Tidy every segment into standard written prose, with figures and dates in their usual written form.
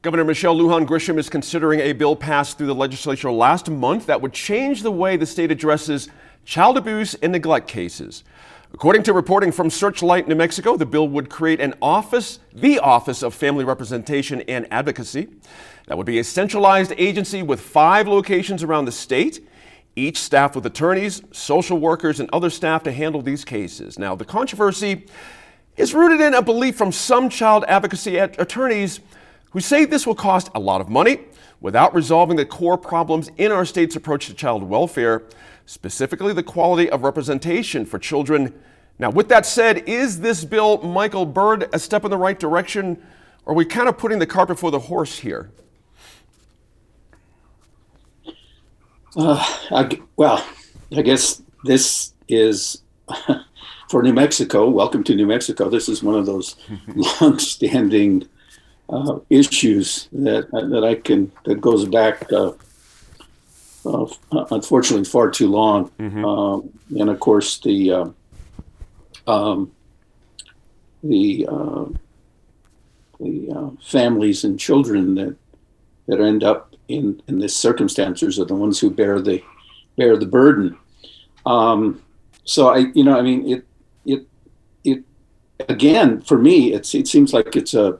Governor Michelle Lujan Grisham is considering a bill passed through the legislature last month that would change the way the state addresses child abuse and neglect cases. According to reporting from Searchlight, New Mexico, the bill would create the Office of Family Representation and Advocacy. That would be a centralized agency with 5 locations around the state, each staffed with attorneys, social workers, and other staff to handle these cases. Now, the controversy is rooted in a belief from some child advocacy attorneys who say this will cost a lot of money without resolving the core problems in our state's approach to child welfare, specifically the quality of representation for children. Now, with that said, is this bill, Michael Byrd, a step in the right direction? Or are we kind of putting the cart before the horse here? I guess this is for New Mexico. Welcome to New Mexico. This is one of those long-standing issues that goes back, unfortunately, far too long. And of course, the families and children that end up in this circumstances are the ones who bear the burden. It again, for me, it seems like it's a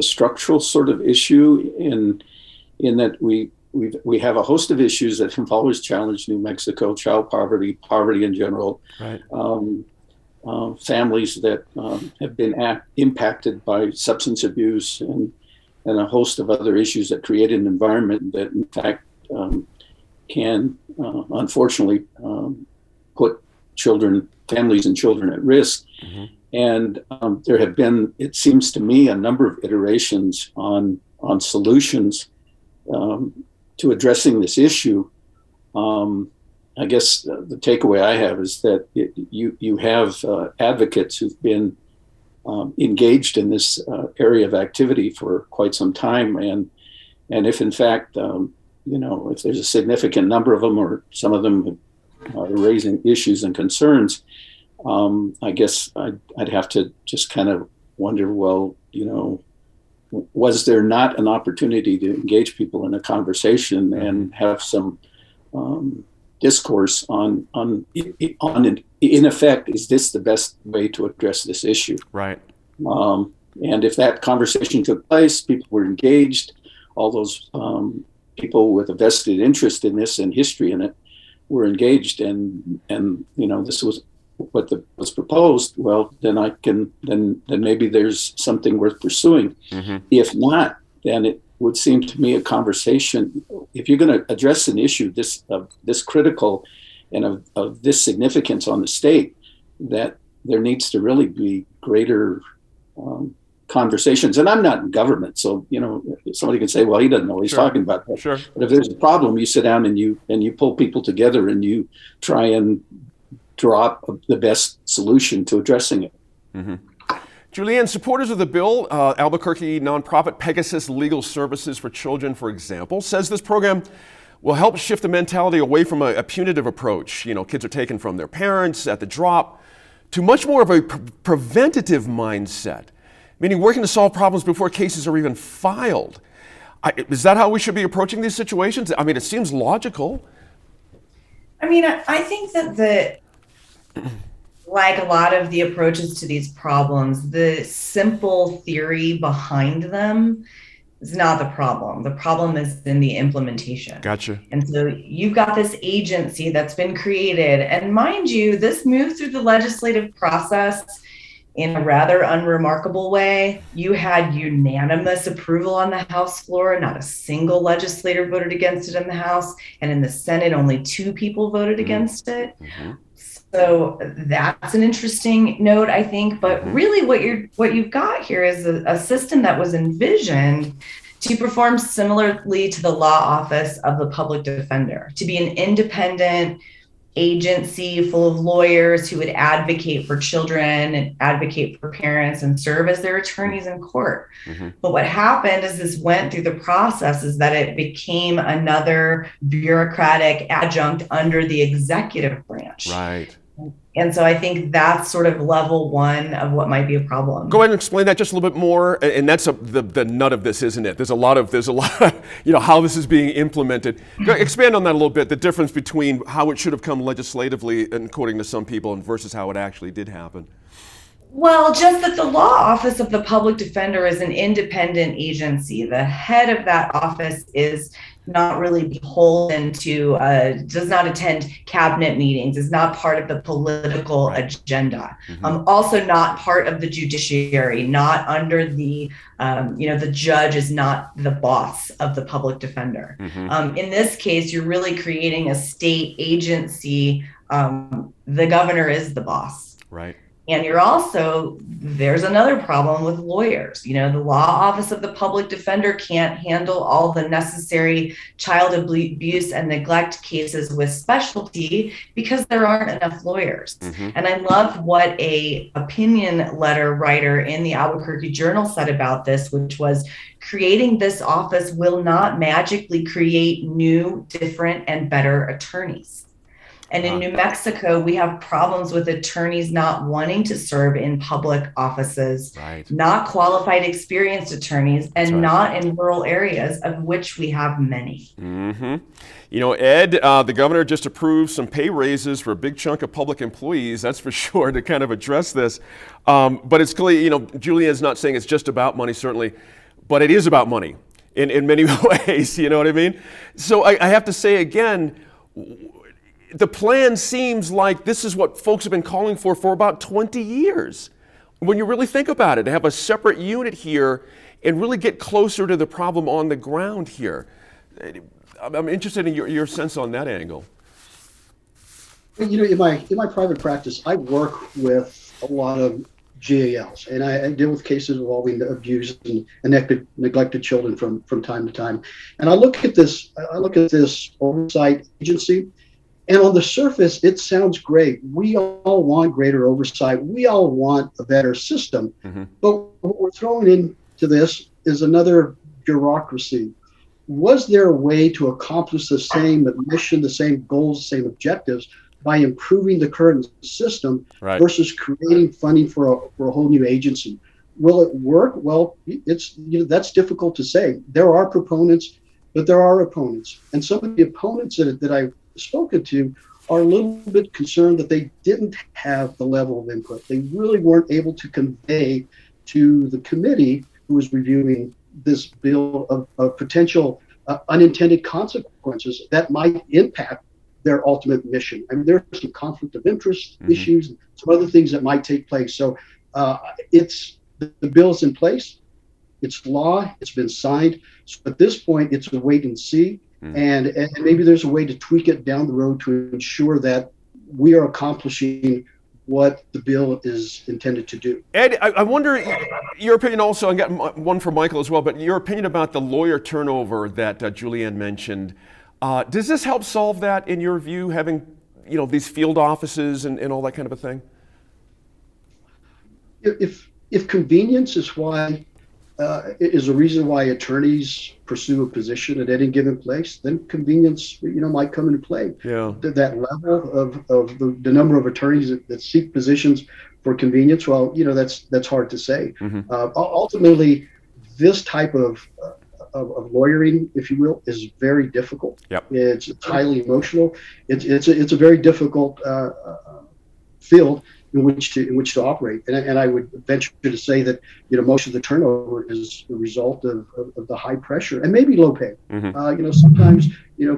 structural sort of issue in that we have a host of issues that have always challenged New Mexico: child poverty in general, right. Families that have been impacted by substance abuse and a host of other issues that create an environment that, in fact, can unfortunately put families and children at risk. And there have been, it seems to me, a number of iterations on solutions to addressing this issue. I guess the takeaway I have is that you have advocates who've been engaged in this area of activity for quite some time, and if in fact if there's a significant number of them, or some of them are raising issues and concerns, I guess I'd have to just kind of wonder, well, was there not an opportunity to engage people in a conversation and have some discourse on in effect, is this the best way to address this issue? Right. And if that conversation took place, people were engaged, all those people with a vested interest in this and history in it were engaged, and this was what was proposed, well, then maybe there's something worth pursuing. If not, then it would seem to me a conversation, if you're going to address an issue this critical and of this significance on the state, that there needs to really be greater conversations. And I'm not in government, so somebody can say, well, he doesn't know what he's talking about. Sure. But if there's a problem, you sit down and you pull people together and you try and draw up the best solution to addressing it. Julianne, supporters of the bill, Albuquerque nonprofit Pegasus Legal Services for Children, for example, says this program will help shift the mentality away from a punitive approach. Kids are taken from their parents at the drop to much more of a preventative mindset, meaning working to solve problems before cases are even filed. Is that how we should be approaching these situations? I mean, it seems logical. I mean, I think that like a lot of the approaches to these problems, the simple theory behind them is not the problem. The problem is in the implementation. Gotcha. And so you've got this agency that's been created. And mind you, this moved through the legislative process in a rather unremarkable way. You had unanimous approval on the House floor. Not a single legislator voted against it in the House. And in the Senate, only 2 people voted against it. So that's an interesting note, I think. But really what you've got here is a system that was envisioned to perform similarly to the law office of the public defender, to be an independent agency full of lawyers who would advocate for children and advocate for parents and serve as their attorneys in court. But what happened as this went through the process is that it became another bureaucratic adjunct under the executive branch. Right. And so I think that's sort of level one of what might be a problem. Go ahead and explain that just a little bit more. And that's the nut of this, isn't it? There's a lot of, how this is being implemented. Expand on that a little bit, the difference between how it should have come legislatively, according to some people, and versus how it actually did happen. Well, just that the law office of the public defender is an independent agency. The head of that office is not really beholden to, does not attend cabinet meetings, is not part of the political agenda. Also not part of the judiciary, not under the, the judge is not the boss of the public defender. In this case, you're really creating a state agency. The governor is the boss. Right. And there's another problem with lawyers. The law office of the public defender can't handle all the necessary child abuse and neglect cases with specialty because there aren't enough lawyers. And I love what a opinion letter writer in the Albuquerque Journal said about this, which was, creating this office will not magically create new, different, and better attorneys. And in New Mexico, we have problems with attorneys not wanting to serve in public offices, not qualified, experienced attorneys, and not in rural areas, of which we have many. Ed, the governor just approved some pay raises for a big chunk of public employees, that's for sure, to kind of address this. But it's clear, Julianne's not saying it's just about money, certainly, but it is about money in many ways, you know what I mean? So I have to say again, the plan seems like this is what folks have been calling for about 20 years. When you really think about it, to have a separate unit here and really get closer to the problem on the ground here. I'm interested in your sense on that angle. In my private practice, I work with a lot of GALs, and I deal with cases involving abused and neglected children from time to time. And I look at this oversight agency. And on the surface, it sounds great. We all want greater oversight. We all want a better system. But what we're throwing into this is another bureaucracy. Was there a way to accomplish the same mission, the same goals, the same objectives by improving the current system versus creating funding for a whole new agency? Will it work? Well, that's difficult to say. There are proponents, but there are opponents. And some of the opponents that I've spoken to are a little bit concerned that they didn't have the level of input. They really weren't able to convey to the committee who was reviewing this bill of potential unintended consequences that might impact their ultimate mission. I mean, there's some conflict of interest issues, and some other things that might take place. So the bill's in place. It's law. It's been signed. So at this point, it's a wait and see. And maybe there's a way to tweak it down the road to ensure that we are accomplishing what the bill is intended to do. Ed, I wonder your opinion also, I got one for Michael as well, but your opinion about the lawyer turnover that Julianne mentioned. Does this help solve that in your view, having these field offices and all that kind of a thing? If convenience is a reason why attorneys pursue a position at any given place, then convenience, might come into play. Yeah. That level of the number of attorneys that seek positions for convenience, well, that's hard to say. Ultimately, this type of lawyering, if you will, is very difficult. Yep. It's highly emotional. It's a very difficult field in which to operate, and I would venture to say that most of the turnover is the result of the high pressure and maybe low pay. Sometimes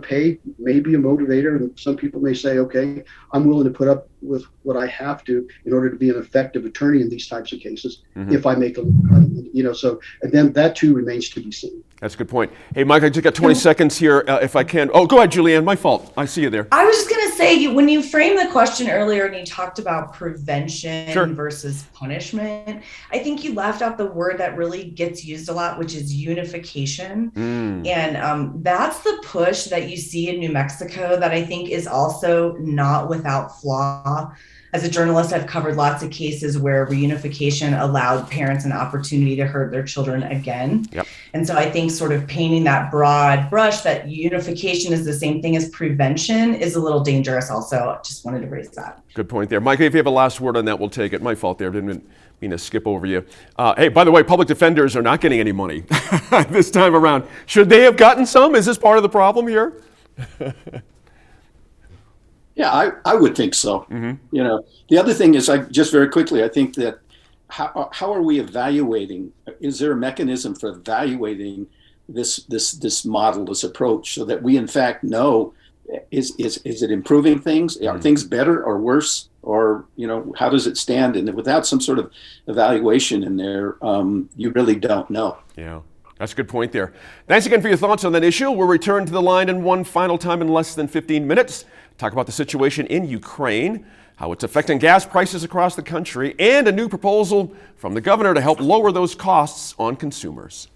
pay may be a motivator, and some people may say, okay, I'm willing to put up with what I have to in order to be an effective attorney in these types of cases if I make a little money. So and then that too remains to be seen. That's a good point. Hey, Mike, I just got 20 seconds here, if I can. Oh, go ahead, Julianne. My fault. I see you there. I was just going to say, when you framed the question earlier and you talked about prevention versus punishment, I think you left out the word that really gets used a lot, which is unification. And that's the push that you see in New Mexico that I think is also not without flaw. as a journalist, I've covered lots of cases where reunification allowed parents an opportunity to hurt their children again. Yep. And so I think sort of painting that broad brush that unification is the same thing as prevention is a little dangerous also. Just wanted to raise that. Good point there. Mike, if you have a last word on that, we'll take it. My fault there. Didn't mean to skip over you. Hey, by the way, public defenders are not getting any money this time around. Should they have gotten some? Is this part of the problem here? Yeah, I would think so. Mm-hmm. You know, the other thing is, I just very quickly, I think that how are we evaluating? Is there a mechanism for evaluating this model, this approach, so that we in fact know is it improving things? Are things better or worse? Or, you know, how does it stand? And without some sort of evaluation in there, you really don't know. Yeah, that's a good point there. Thanks again for your thoughts on that issue. We'll return to the line in one final time in less than 15 minutes. Talk about the situation in Ukraine, how it's affecting gas prices across the country, and a new proposal from the governor to help lower those costs on consumers.